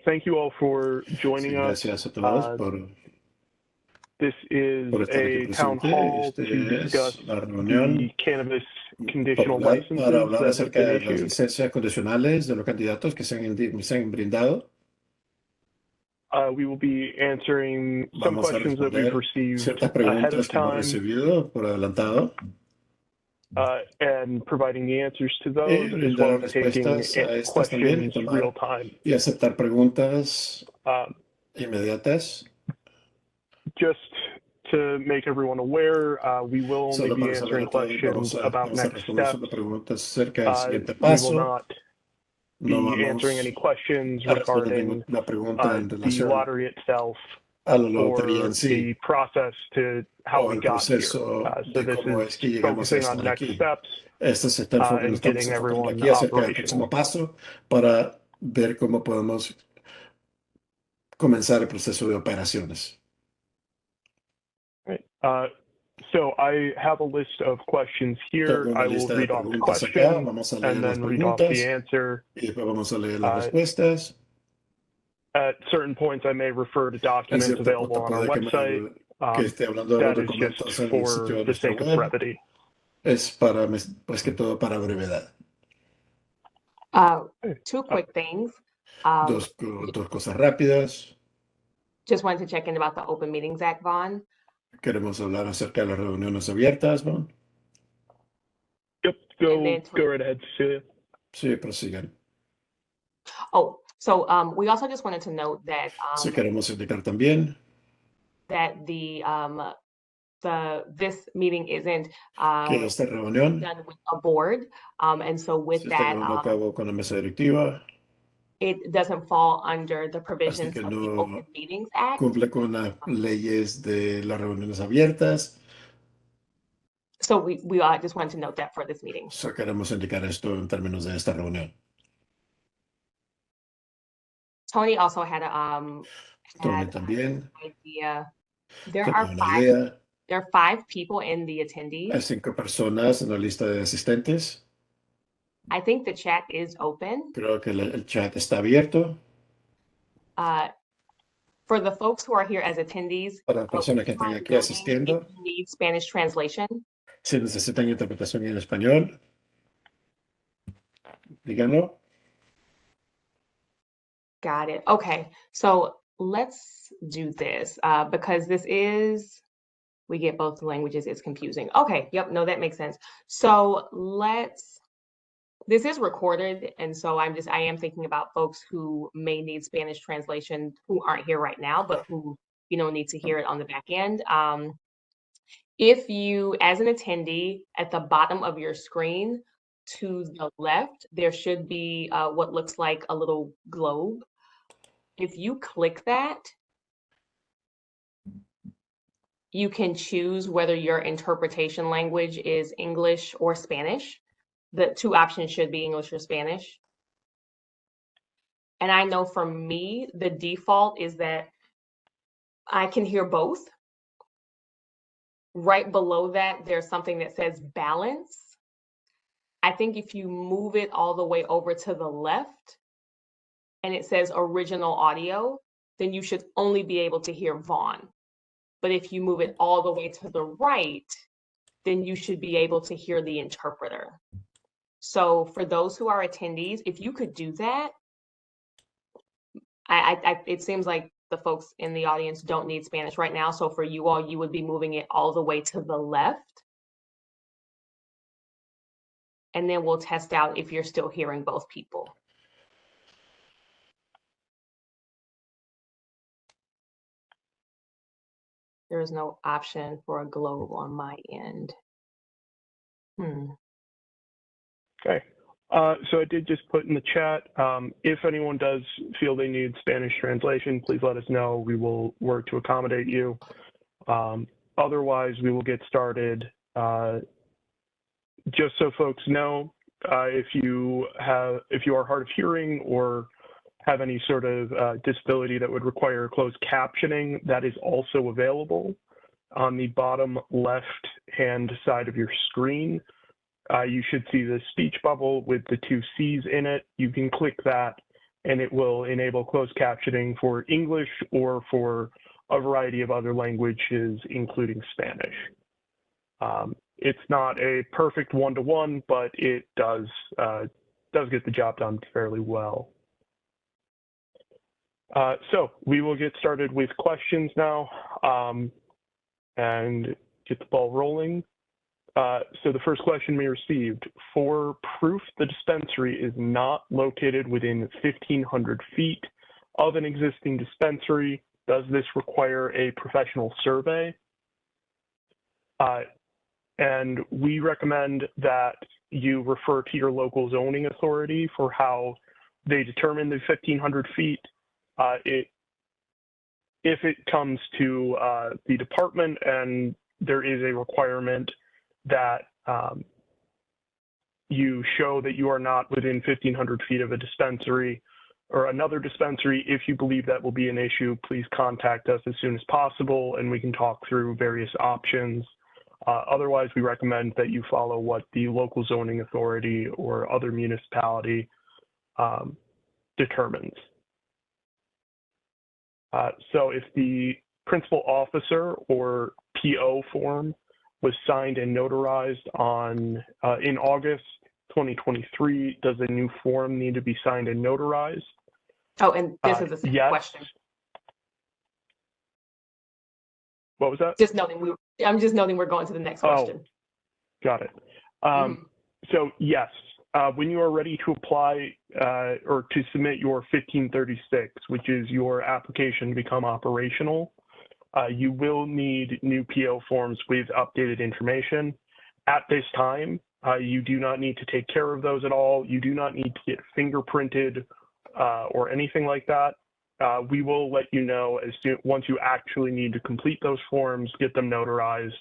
Thank you all for Sí, joining us. gracias a todos This is por estar aquí a town presente. hall to Este discuss es la the reunión cannabis conditional popular para licenses hablar that have acerca been de las issued. licencias condicionales de los candidatos que se han brindado. We will be answering some Vamos a questions that we've responder received ciertas ahead of preguntas que hemos time recibido por adelantado and providing the answers to y those, as brindar well as taking respuestas a estas también y questions real tomar time. y aceptar preguntas Uh, inmediatas. just to make everyone aware, we will only Solo be para saber answering a todos, questions about vamos a next responder steps. solo preguntas acerca del siguiente We will paso. not No be answering any vamos questions a responder regarding ninguna pregunta en the relación lottery itself a la lotería or en sí the process to how o we el got here. proceso So de this cómo is es que llegamos a focusing on estar next aquí. steps Este es el enfoque, nos and estamos getting enfocando everyone aquí acerca del próximo operational. paso para ver cómo podemos comenzar el proceso de operaciones. Right. So I have a list of questions here. Tengo una I will lista de read off the preguntas acá, question vamos a leer and las then read off the preguntas answer. y después vamos a leer las respuestas. At certain points, I may refer to En documents cierto available punto on our puede website. que esté hablando de los That is just documentos en el sitio for de the nuestra sake of web. brevity. Es para, pues que todo para brevedad. Two quick things. Dos cosas rápidas. Just wanted to check in about the Open Meetings Act, Vaughn. Queremos hablar acerca de las reuniones abiertas, ¿no? Yep, go right ahead, Cecilia. Sí, prosigan. Oh, so we also just wanted to note that Sí, queremos indicar también that this meeting isn't que esta reunión done with a board, and so with se está that, llevando a cabo con la mesa directiva. it doesn't fall under the provisions que of the no Open Meetings Act. Cumple con las leyes de las reuniones abiertas. So we just wanted to note that for this meeting. So queremos indicar esto en términos de esta reunión. Tony also had Tony también. an idea. There Tenía are 5 people in the attendees. Hay 5 personas en la lista de asistentes. I think the chat is open. Creo que el chat está abierto. For the folks who are here as attendees, Para las personas que están aquí asistiendo, if you need Spanish translation. si necesitan interpretación en español, díganlo. Got it. Okay, so let's do this because we get both languages, it's confusing. Okay, yep, no, that makes sense. So this is recorded, and so I am thinking about folks who may need Spanish translation who aren't here right now, but who, need to hear it on the back end. If you, as an attendee, at the bottom of your screen to the left, there should be what looks like a little globe. If you click that, you can choose whether your interpretation language is English or Spanish. The 2 options should be English or Spanish. And I know for me, the default is that I can hear both. Right below that, there's something that says balance. I think if you move it all the way over to the left and it says original audio, then you should only be able to hear Vaughn. But if you move it all the way to the right, then you should be able to hear the interpreter. So for those who are attendees, if you could do that, it seems like the folks in the audience don't need Spanish right now. So for you all, you would be moving it all the way to the left. And then we'll test out if you're still hearing both people. There is no option for a globe on my end. Okay. So I did just put in the chat, if anyone does feel they need Spanish translation, please let us know. We will work to accommodate you. Otherwise, we will get started. Just so folks know, if you are hard of hearing or have any sort of disability that would require closed captioning, that is also available on the bottom left-hand side of your screen. You should see the speech bubble with the 2 C's in it. You can click that and it will enable closed captioning for English or for a variety of other languages, including Spanish. It's not a perfect one-to-one, but it does get the job done fairly well. So we will get started with questions now and get the ball rolling. So the first question we received: for proof the dispensary is not located within 1,500 feet of an existing dispensary, does this require a professional survey? And we recommend that you refer to your local zoning authority for how they determine the 1,500 feet. If it comes to the department and there is a requirement that you show that you are not within 1,500 feet of a dispensary or another dispensary, if you believe that will be an issue, please contact us as soon as possible and we can talk through various options. Otherwise, we recommend that you follow what the local zoning authority or other municipality determines. So if the principal officer or PO form was signed and notarized on in August 2023, does a new form need to be signed and notarized? Oh, and this is the second yes. question. What was that? I'm just noting we're going to the next question. Got it. So yes, when you are ready to apply or to submit your 1536, which is your application to become operational, you will need new PO forms with updated information. At this time, you do not need to take care of those at all. You do not need to get fingerprinted or anything like that. We will let you know once you actually need to complete those forms, get them notarized,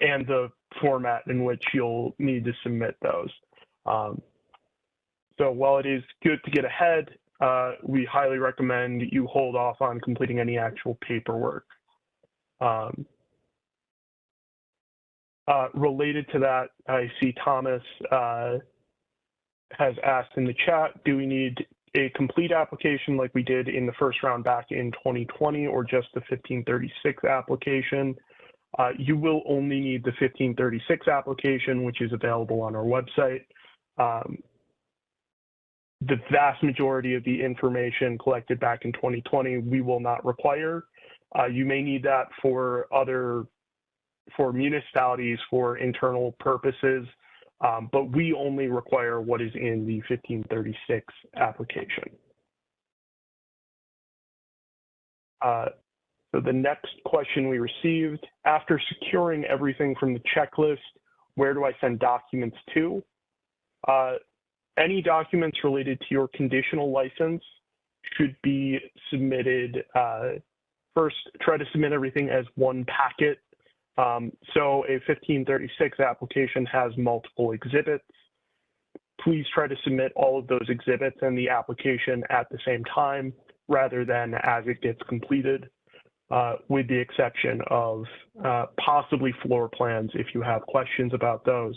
and the format in which you'll need to submit those. So while it is good to get ahead, we highly recommend you hold off on completing any actual paperwork. Related to that, I see Thomas has asked in the chat, do we need a complete application like we did in the first round back in 2020 or just the 1536 application? You will only need the 1536 application, which is available on our website. The vast majority of the information collected back in 2020, we will not require. You may need that for municipalities for internal purposes, but we only require what is in the 1536 application. So the next question we received: after securing everything from the checklist, where do I send documents to? Any documents related to your conditional license should be submitted. First, try to submit everything as one packet. So a 1536 application has multiple exhibits. Please try to submit all of those exhibits and the application at the same time rather than as it gets completed, with the exception of possibly floor plans if you have questions about those.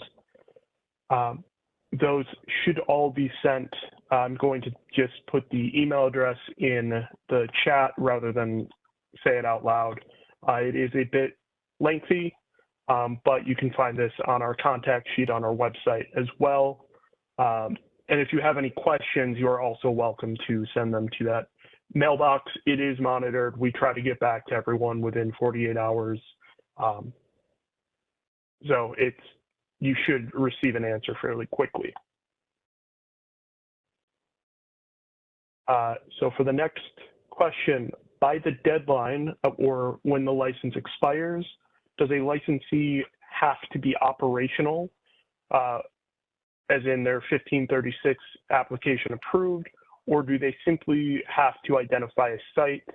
Those should all be sent. I'm going to just put the email address in the chat rather than say it out loud. It is a bit lengthy, but you can find this on our contact sheet on our website as well. And if you have any questions, you are also welcome to send them to that mailbox. It is monitored. We try to get back to everyone within 48 hours. So you should receive an answer fairly quickly. So for the next question, by the deadline or when the license expires, does a licensee have to be operational, as in their 1536 application approved, or do they simply have to identify a site,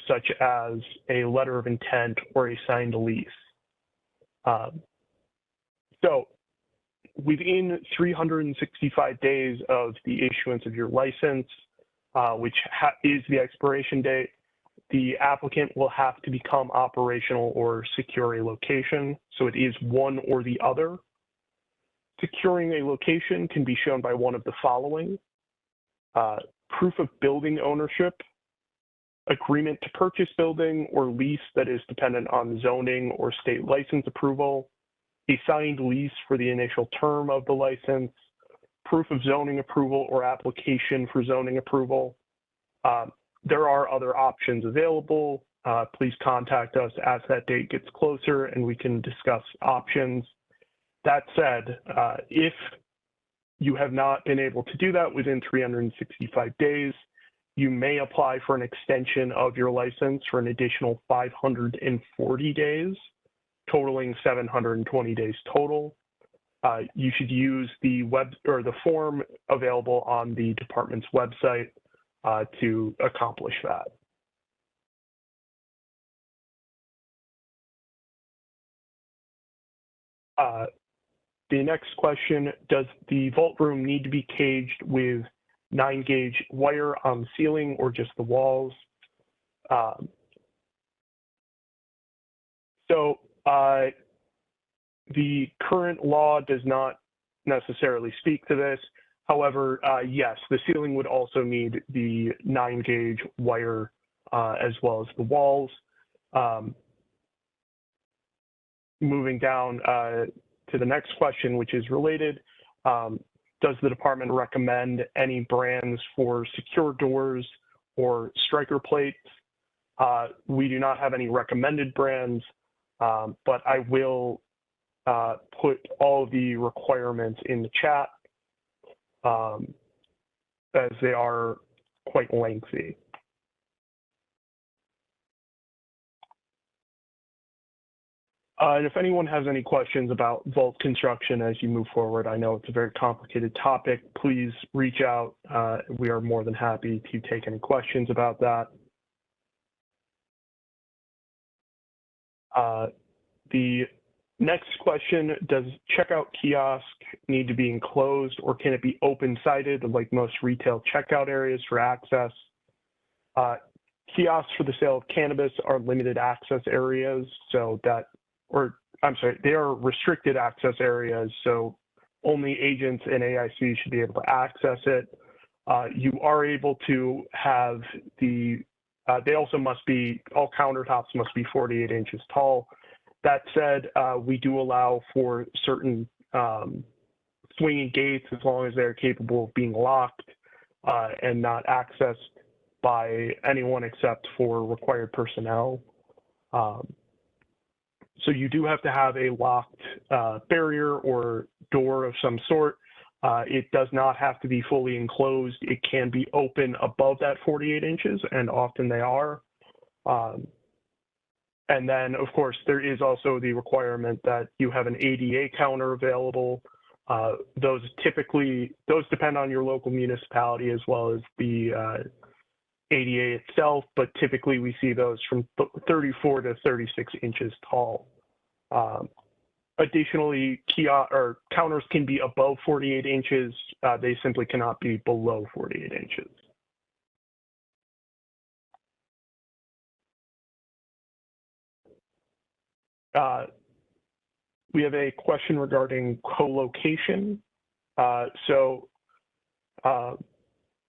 such as a letter of intent or a signed lease? So within 365 days of the issuance of your license, which is the expiration date, the applicant will have to become operational or secure a location. So it is one or the other. Securing a location can be shown by one of the following. proof of building ownership, agreement to purchase building or lease that is dependent on zoning or state license approval, a signed lease for the initial term of the license, proof of zoning approval or application for zoning approval. There are other options available. Please contact us as that date gets closer and we can discuss options. That said, if you have not been able to do that within 365 days, you may apply for an extension of your license for an additional 540 days, totaling 720 days total. You should use the form available on the department's website to accomplish that. The next question, does the vault room need to be caged with 9-gauge wire on the ceiling or just the walls? The current law does not necessarily speak to this. However, yes, the ceiling would also need the 9-gauge wire as well as the walls. Moving down to the next question, which is related, does the department recommend any brands for secure doors or striker plates? We do not have any recommended brands, but I will put all of the requirements in the chat as they are quite lengthy. And if anyone has any questions about vault construction as you move forward, I know it's a very complicated topic, please reach out. We are more than happy to take any questions about that. The next question, does checkout kiosk need to be enclosed or can it be open-sided like most retail checkout areas for access? Kiosks for the sale of cannabis are limited access areas, so that, or I'm sorry, they are restricted access areas, so only agents and AIC should be able to access it. You are able to have the, they also must be, all countertops must be 48 inches tall. That said, we do allow for certain swinging gates as long as they're capable of being locked and not accessed by anyone except for required personnel. So you do have to have a locked barrier or door of some sort. It does not have to be fully enclosed. It can be open above that 48 inches, and often they are. And then, of course, there is also the requirement that you have an ADA counter available. Those depend on your local municipality as well as the ADA itself, but typically we see those from 34 to 36 inches tall. Additionally, counters can be above 48 inches. They simply cannot be below 48 inches. We have a question regarding co-location.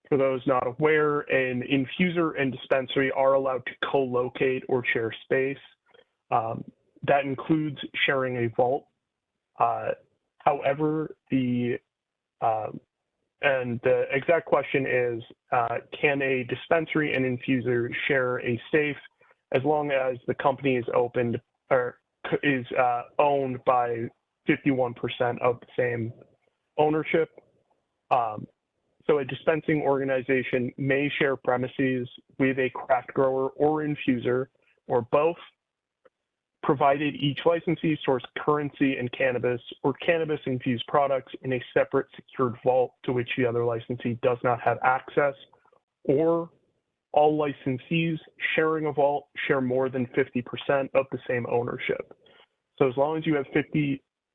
For those not aware, an infuser and dispensary are allowed to co-locate or share space. That includes sharing a vault. However, the exact question is, can a dispensary and infuser share a safe as long as the company is opened or is owned by 51% of the same ownership? So a dispensing organization may share premises with a craft grower or infuser or both, provided each licensee stores currency and cannabis or cannabis-infused products in a separate secured vault to which the other licensee does not have access, or all licensees sharing a vault share more than 50% of the same ownership. So as long as you have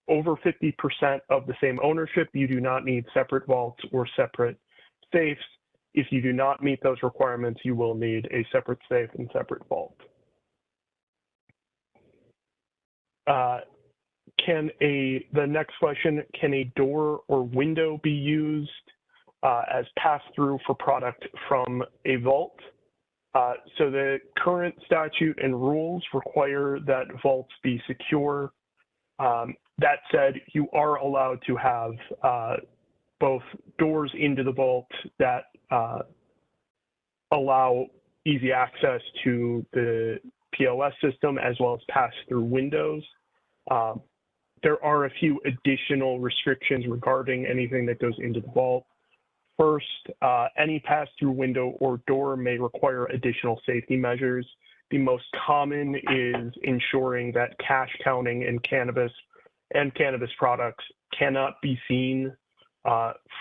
over 50% of the same ownership, you do not need separate vaults or separate safes. If you do not meet those requirements, you will need a separate safe and separate vault. The next question, can a door or window be used as pass-through for product from a vault. So the current statute and rules require that vaults be secure. That said, you are allowed to have both doors into the vault that allow easy access to the POS system as well as pass-through windows. There are a few additional restrictions regarding anything that goes into the vault. First, any pass-through window or door may require additional safety measures. The most common is ensuring that cash counting and cannabis products cannot be seen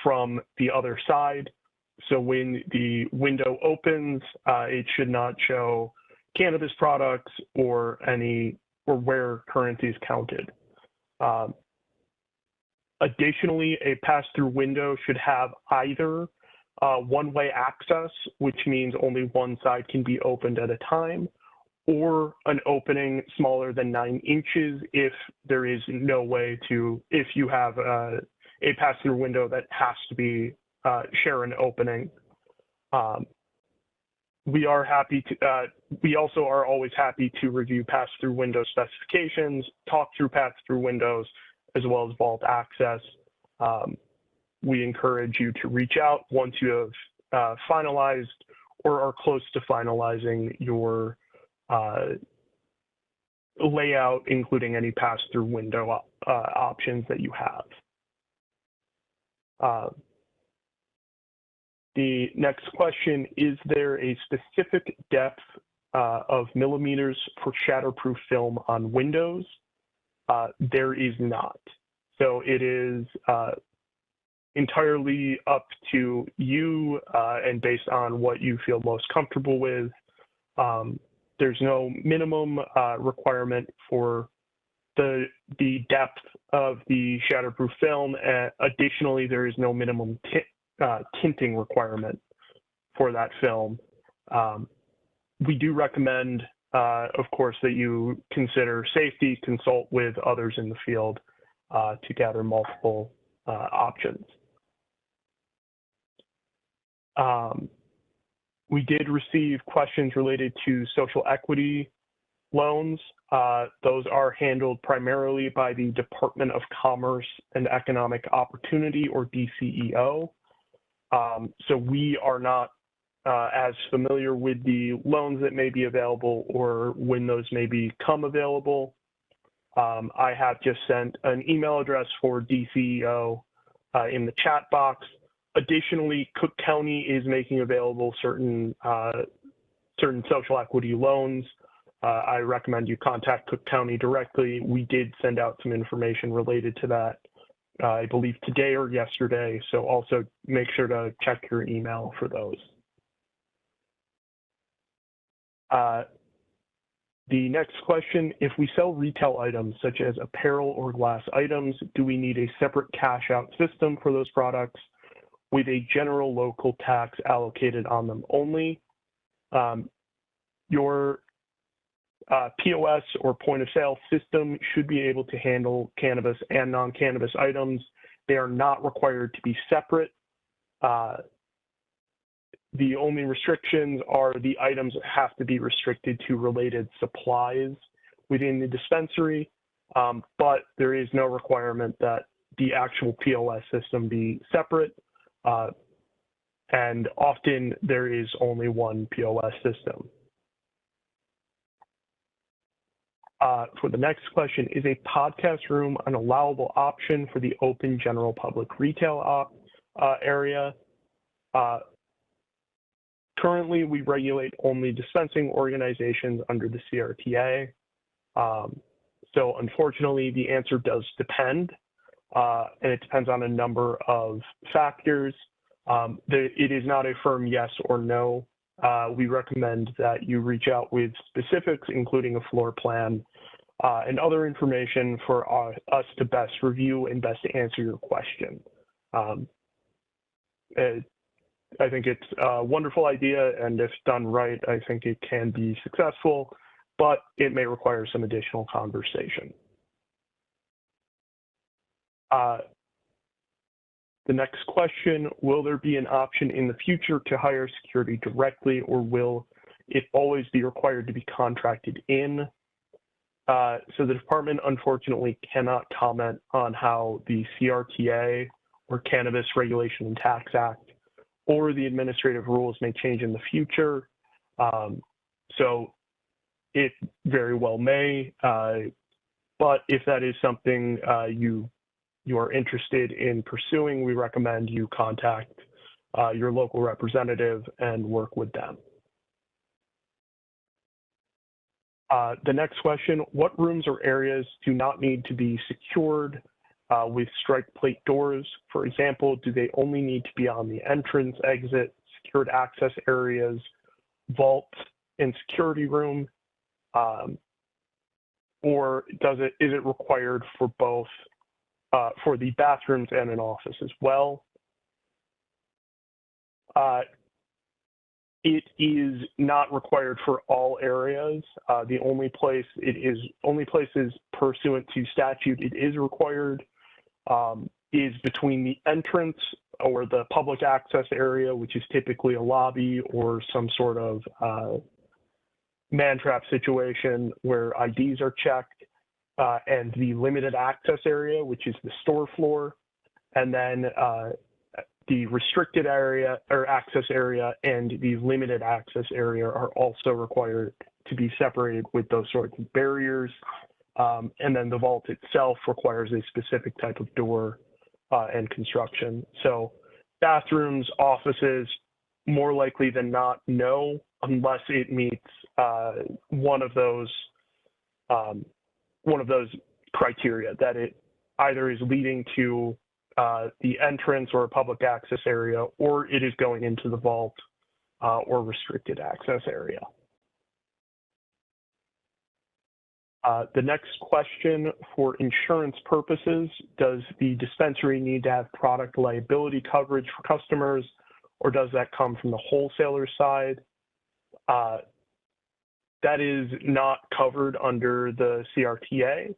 from the other side. So when the window opens, it should not show cannabis products or where currency is counted. Additionally, a pass-through window should have either one-way access, which means only one side can be opened at a time, or an opening smaller than 9 inches if there is no way to, if you have a pass-through window that has to be share an opening. We also are always happy to review pass-through window specifications, talk through pass-through windows, as well as vault access. We encourage you to reach out once you have finalized or are close to finalizing your layout, including any pass-through window options that you have. The next question, is there a specific depth of millimeters for shatterproof film on windows? There is not. So it is entirely up to you and based on what you feel most comfortable with. There's no minimum requirement for the depth of the shatterproof film. Additionally, there is no minimum tinting requirement for that film. We do recommend, of course, that you consider safety, consult with others in the field to gather multiple options. We did receive questions related to social equity loans. Those are handled primarily by the Department of Commerce and Economic Opportunity, or DCEO. So we are not as familiar with the loans that may be available or when those may become available. I have just sent an email address for DCEO in the chat box. Additionally, Cook County is making available certain social equity loans. I recommend you contact Cook County directly. We did send out some information related to that, I believe today or yesterday. So also make sure to check your email for those. The next question, if we sell retail items such as apparel or glass items, do we need a separate cash out system for those products with a general local tax allocated on them only? Your POS or point of sale system should be able to handle cannabis and non-cannabis items. They are not required to be separate. The only restrictions are the items that have to be restricted to related supplies within the dispensary, but there is no requirement that the actual POS system be separate. And often there is only one POS system. For the next question, is a podcast room an allowable option for the open general public retail area? Currently, we regulate only dispensing organizations under the CRTA. So unfortunately, the answer does depend, and it depends on a number of factors. It is not a firm yes or no. We recommend that you reach out with specifics, including a floor plan and other information for us to best review and best answer your question. I think it's a wonderful idea, and if done right, I think it can be successful, but it may require some additional conversation. The next question, will there be an option in the future to hire security directly, or will it always be required to be contracted in? So the department unfortunately cannot comment on how the CRTA or Cannabis Regulation and Tax Act or the administrative rules may change in the future. So it very well may, but if that is something you are interested in pursuing, we recommend you contact your local representative and work with them. The next question, what rooms or areas do not need to be secured with strike plate doors? For example, do they only need to be on the entrance, exit, secured access areas, vault, and security room? Or is it required for both, for the bathrooms and an office as well? It is not required for all areas. The only places pursuant to statute it is required is between the entrance or the public access area, which is typically a lobby or some sort of man-trap situation where IDs are checked, and the limited access area, which is the store floor, and then the restricted area or access area and the limited access area are also required to be separated with those sorts of barriers. And then the vault itself requires a specific type of door and construction. So bathrooms, offices, more likely than not, no, unless it meets one of those criteria, that it either is leading to the entrance or a public access area, or it is going into the vault or restricted access area. The next question, for insurance purposes, does the dispensary need to have product liability coverage for customers, or does that come from the wholesaler side? That is not covered under the CRTA.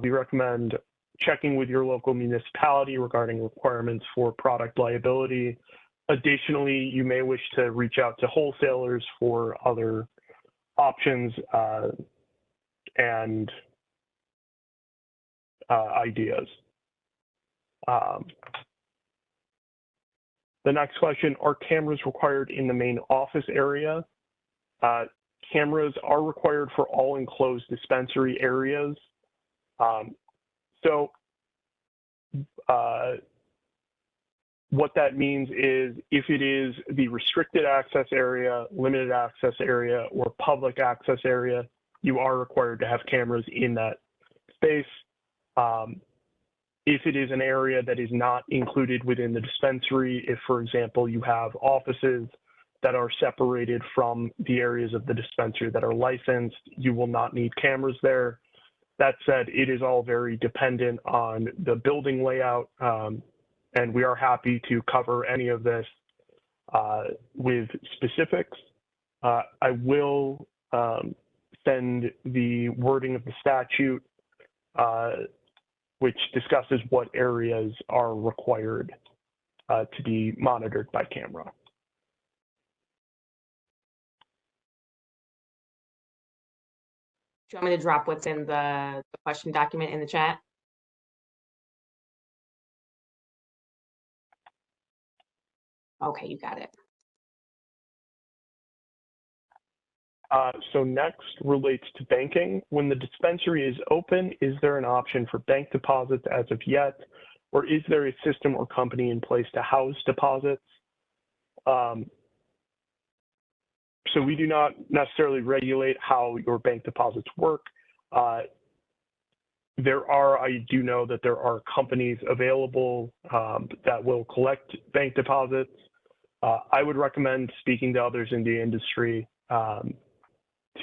We recommend checking with your local municipality regarding requirements for product liability. Additionally, you may wish to reach out to wholesalers for other options and ideas. The next question, are cameras required in the main office area? Cameras are required for all enclosed dispensary areas. So what that means is if it is the restricted access area, limited access area, or public access area, you are required to have cameras in that space. If it is an area that is not included within the dispensary, if, for example, you have offices that are separated from the areas of the dispensary that are licensed, you will not need cameras there. That said, it is all very dependent on the building layout, and we are happy to cover any of this with specifics. I will send the wording of the statute, which discusses what areas are required to be monitored by camera. Do you want me to drop what's in the question document in the chat? Okay, you got it. So next relates to banking. When the dispensary is open, is there an option for bank deposits as of yet, or is there a system or company in place to house deposits? So we do not necessarily regulate how your bank deposits work. I do know that there are companies available that will collect bank deposits. I would recommend speaking to others in the industry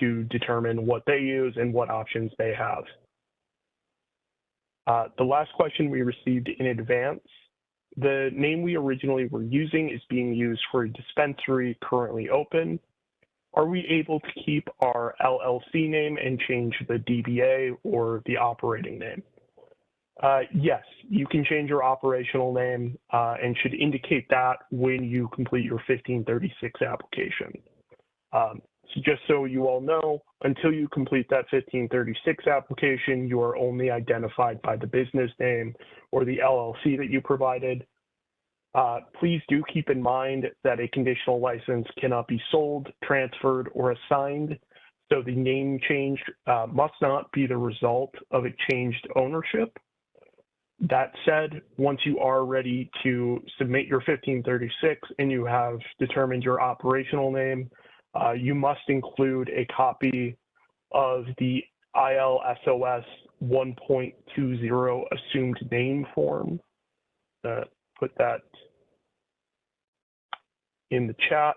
to determine what they use and what options they have. The last question we received in advance, the name we originally were using is being used for a dispensary currently open. Are we able to keep our LLC name and change the DBA or the operating name? Yes, you can change your operational name and should indicate that when you complete your 1536 application. So just so you all know, until you complete that 1536 application, you are only identified by the business name or the LLC that you provided. Please do keep in mind that a conditional license cannot be sold, transferred, or assigned. So the name change must not be the result of a changed ownership. That said, once you are ready to submit your 1536 and you have determined your operational name, you must include a copy of the ILSOS 1.20 assumed name form. Put that in the chat.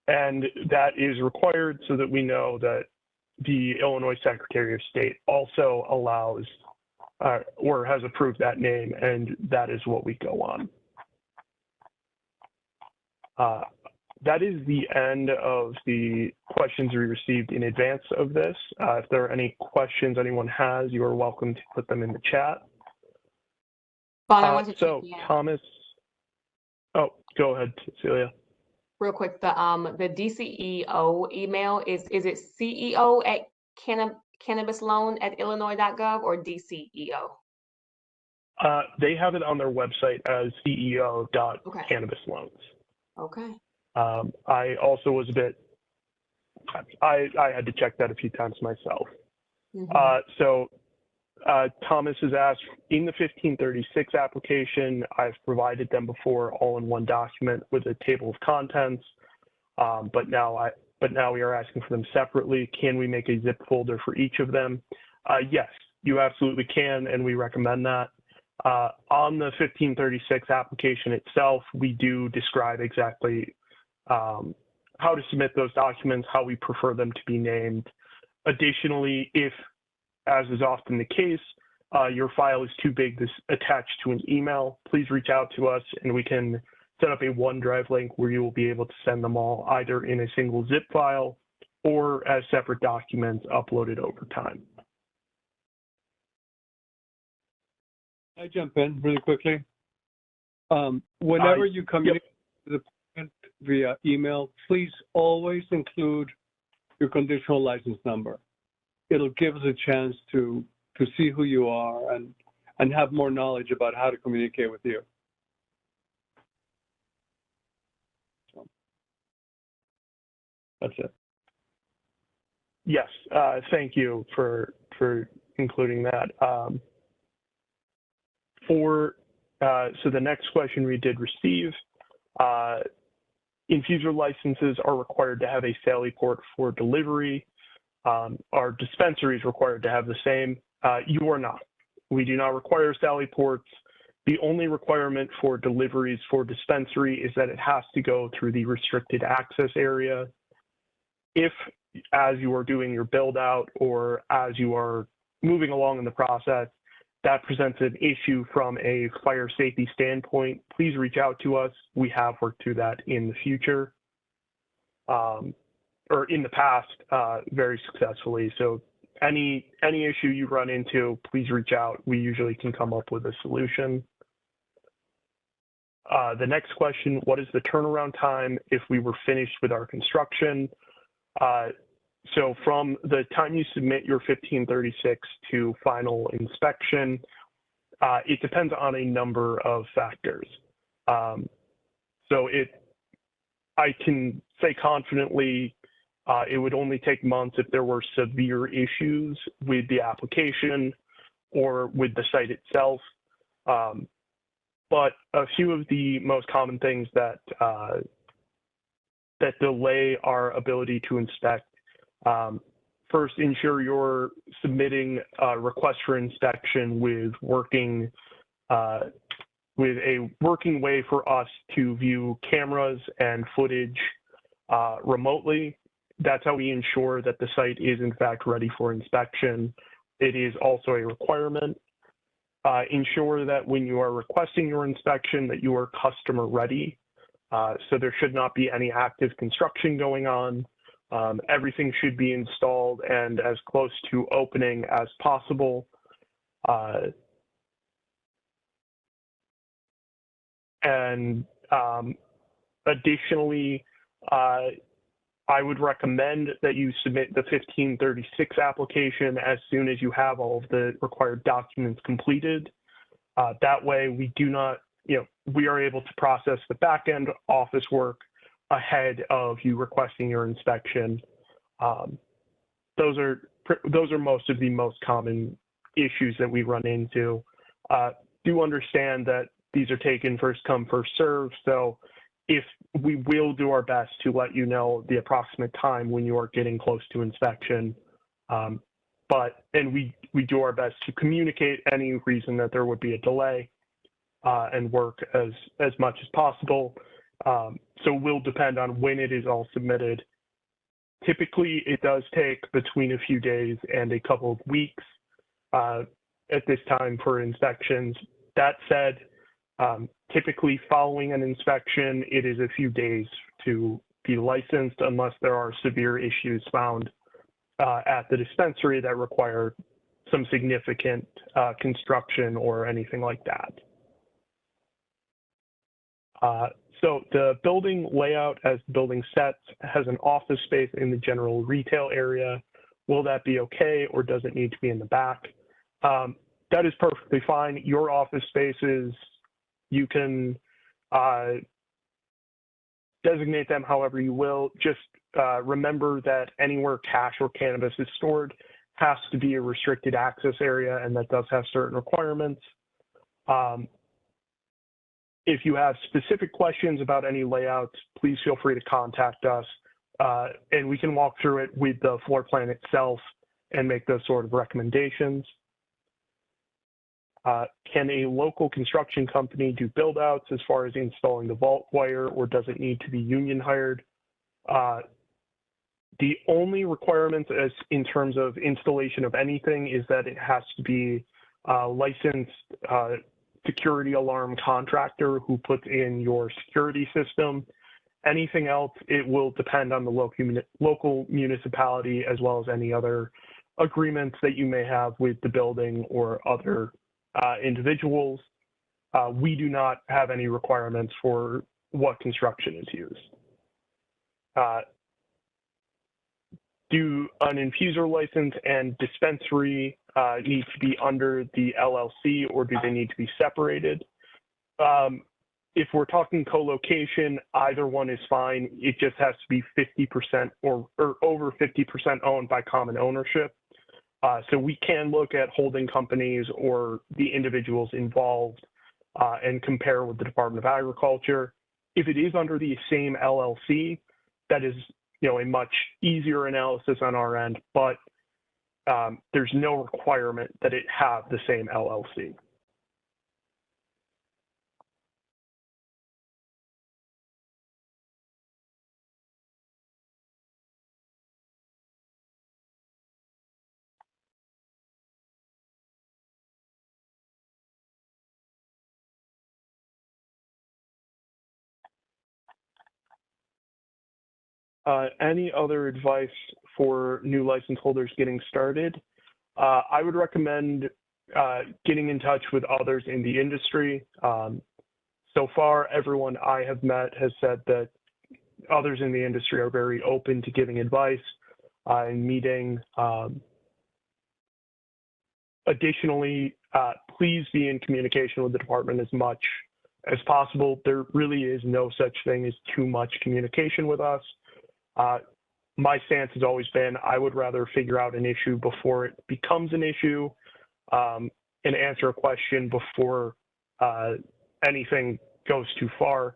And that is required so that we know that the Illinois Secretary of State also allows or has approved that name, and that is what we go on. That is the end of the questions we received in advance of this. If there are any questions anyone has, you are welcome to put them in the chat. Bon, I want to So check in Thomas, oh, go ahead, Celia. real quick. The DCEO email is it CEO at cannabisloan@illinois.gov or DCEO? They have it on their website as CEO.cannabisloans. Okay. I also was a bit, I had to check that a few times myself. So Thomas has asked, in the 1536 application, I've provided them before all in one document with a table of contents, but now we are asking for them separately. Can we make a zip folder for each of them? Yes, you absolutely can, and we recommend that. On the 1536 application itself, we do describe exactly how to submit those documents, how we prefer them to be named. Additionally, if, as is often the case, your file is too big to attach to an email, please reach out to us and we can set up a OneDrive link where you will be able to send them all either in a single zip file or as separate documents uploaded over time. I jump in really quickly. Whenever you communicate with the parent via email, please always include your conditional license number. It'll give us a chance to see who you are and have more knowledge about how to communicate with you. So, that's it. Yes, thank you for including that. So the next question we did receive, infuser licenses are required to have a Sally port for delivery. Our dispensary is required to have the same. You are not. We do not require Sally ports. The only requirement for deliveries for dispensary is that it has to go through the restricted access area. If, as you are doing your build out or as you are moving along in the process, that presents an issue from a fire safety standpoint, please reach out to us. We have worked through that in the future, or in the past, very successfully. So any issue you run into, please reach out. We usually can come up with a solution. The next question, what is the turnaround time if we were finished with our construction? So from the time you submit your 1536 to final inspection, it depends on a number of factors. So I can say confidently, it would only take months if there were severe issues with the application or with the site itself. But a few of the most common things that delay our ability to inspect. First, ensure you're submitting a request for inspection with a working way for us to view cameras and footage remotely. That's how we ensure that the site is in fact ready for inspection. It is also a requirement. Ensure that when you are requesting your inspection that you are customer ready. So there should not be any active construction going on. Everything should be installed and as close to opening as possible. And additionally, I would recommend that you submit the 1536 application as soon as you have all of the required documents completed. That way we do not, we are able to process the back-end office work ahead of you requesting your inspection. Those are most of the most common issues that we run into. Do understand that these are taken first come, first serve. So if we will do our best to let you know the approximate time when you are getting close to inspection, and we do our best to communicate any reason that there would be a delay and work as much as possible. So it will depend on when it is all submitted. Typically, it does take between a few days and a couple of weeks at this time for inspections. That said, typically following an inspection, it is a few days to be licensed unless there are severe issues found at the dispensary that require some significant construction or anything like that. So the building layout as the building sets has an office space in the general retail area. Will that be okay, or does it need to be in the back? That is perfectly fine. Your office spaces, you can designate them however you will. Just remember that anywhere cash or cannabis is stored has to be a restricted access area, and that does have certain requirements. If you have specific questions about any layouts, please feel free to contact us, and we can walk through it with the floor plan itself and make those sort of recommendations. Can a local construction company do build outs as far as installing the vault wire, or does it need to be union hired? The only requirements as in terms of installation of anything is that it has to be licensed security alarm contractor who puts in your security system. Anything else, it will depend on the local municipality as well as any other agreements that you may have with the building or other individuals. We do not have any requirements for what construction is used. Do an infuser license and dispensary need to be under the LLC, or do they need to be separated? If we're talking co-location, either one is fine. It just has to be 50% or over 50% owned by common ownership. So we can look at holding companies or the individuals involved and compare with the Department of Agriculture. If it is under the same LLC, that is a much easier analysis on our end, but there's no requirement that it have the same LLC. Any other advice for new license holders getting started? I would recommend getting in touch with others in the industry. So far, everyone I have met has said that others in the industry are very open to giving advice and meeting. Additionally, please be in communication with the department as much as possible. There really is no such thing as too much communication with us. My stance has always been I would rather figure out an issue before it becomes an issue and answer a question before anything goes too far.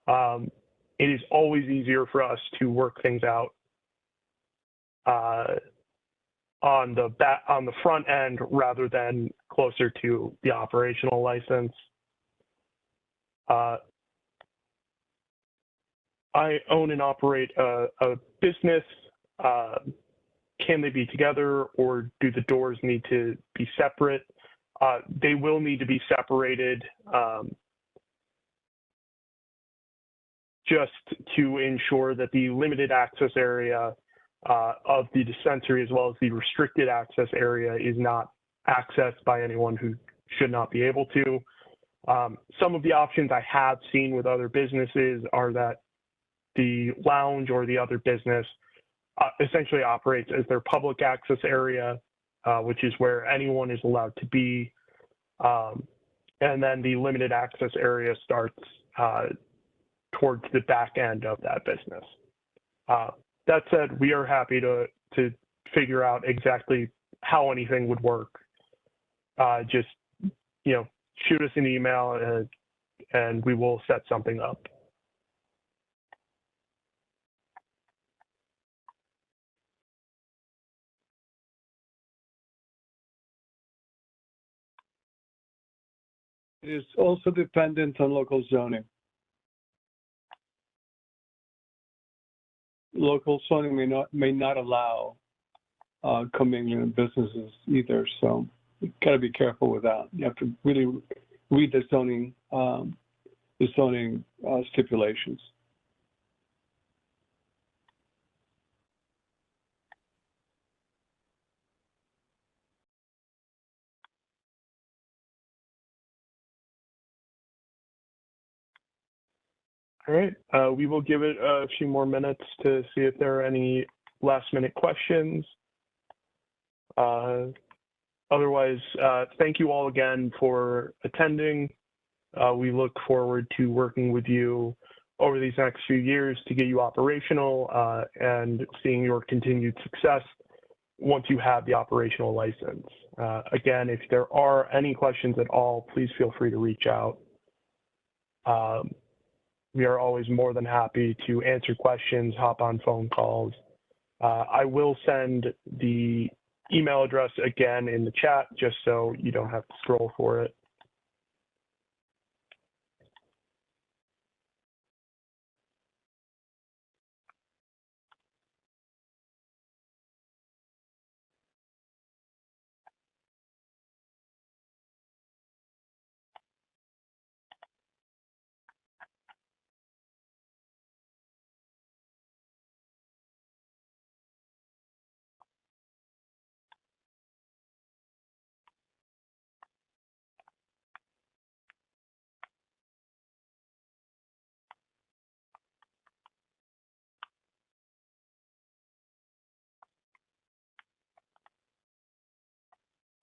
It is always easier for us to work things out on the front end rather than closer to the operational license. I own and operate a business. Can they be together, or do the doors need to be separate? They will need to be separated just to ensure that the limited access area of the dispensary as well as the restricted access area is not accessed by anyone who should not be able to. Some of the options I have seen with other businesses are that the lounge or the other business essentially operates as their public access area, which is where anyone is allowed to be. And then the limited access area starts towards the back end of that business. That said, we are happy to figure out exactly how anything would work. Just, shoot us an email and we will set something up. It is also dependent on local zoning. Local zoning may not allow commingling businesses either, so you got to be careful with that. You have to really read the zoning stipulations. All right, we will give it a few more minutes to see if there are any last-minute questions. Otherwise, thank you all again for attending. We look forward to working with you over these next few years to get you operational and seeing your continued success once you have the operational license. Again, if there are any questions at all, please feel free to reach out. We are always more than happy to answer questions, hop on phone calls. I will send the email address again in the chat just so you don't have to scroll for it.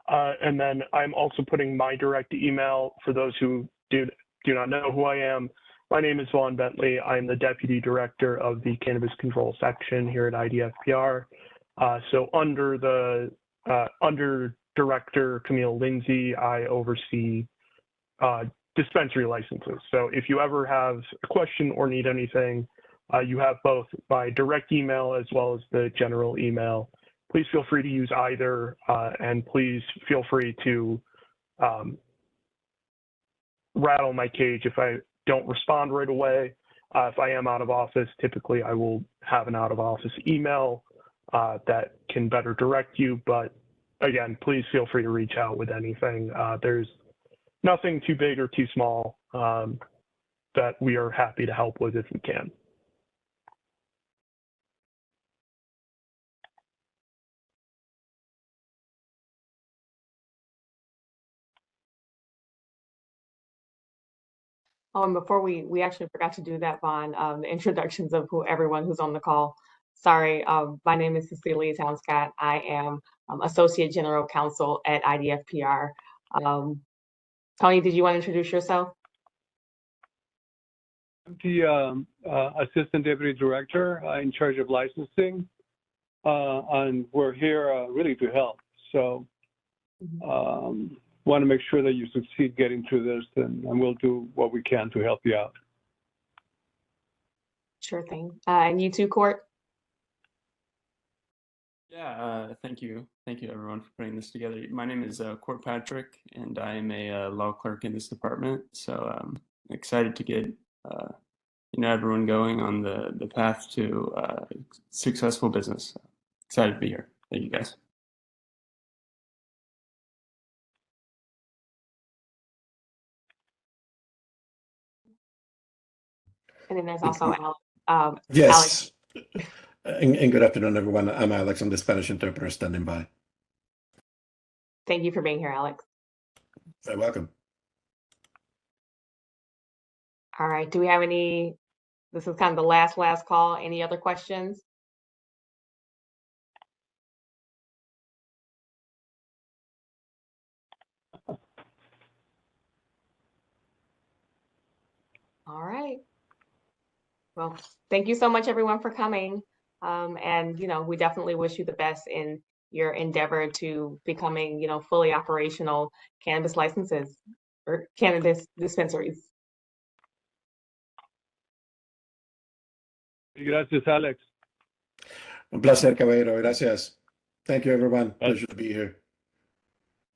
And then I'm also putting my direct email for those who do not know who I am. My name is Vaughn Bentley. I'm the Deputy Director of the Cannabis Control Section here at IDFPR. So under Director Camille Lindsay, I oversee dispensary licenses. So if you ever have a question or need anything, you have both my direct email as well as the general email. Please feel free to use either, and please feel free to rattle my cage if I don't respond right away. If I am out of office, typically I will have an out-of-office email that can better direct you. But again, please feel free to reach out with anything. There's nothing too big or too small that we are happy to help with if we can. Oh, and before we actually forgot to do that, Vaughn, the introductions of everyone who's on the call. Sorry, my name is Cecilia Townscott. I am Associate General Counsel at IDFPR. Tony, did you want to introduce yourself? I'm the Assistant Deputy Director in charge of licensing, and we're here really to help. So want to make sure that you succeed getting through this, and we'll do what we can to help you out. Sure thing. And you too, Court? Yeah, thank you. Thank you everyone for putting this together. My name is Court Patrick, and I am a law clerk in this department. So I'm excited to get everyone going on the path to successful business. Excited to be here. Thank you guys. And then there's also Alex. Yes. And good afternoon, everyone. I'm Alex. I'm the Spanish interpreter standing by. Thank you for being here, Alex. You're welcome. All right, do we have any, this is kind of the last call. Any other questions? All right. Well, thank you so much, everyone, for coming. And, you know, we definitely wish you the best in your endeavor to becoming, you know, fully operational cannabis licenses or cannabis dispensaries. Gracias, Alex. Un placer, caballero. Gracias. Thank you, everyone. Pleasure to be here.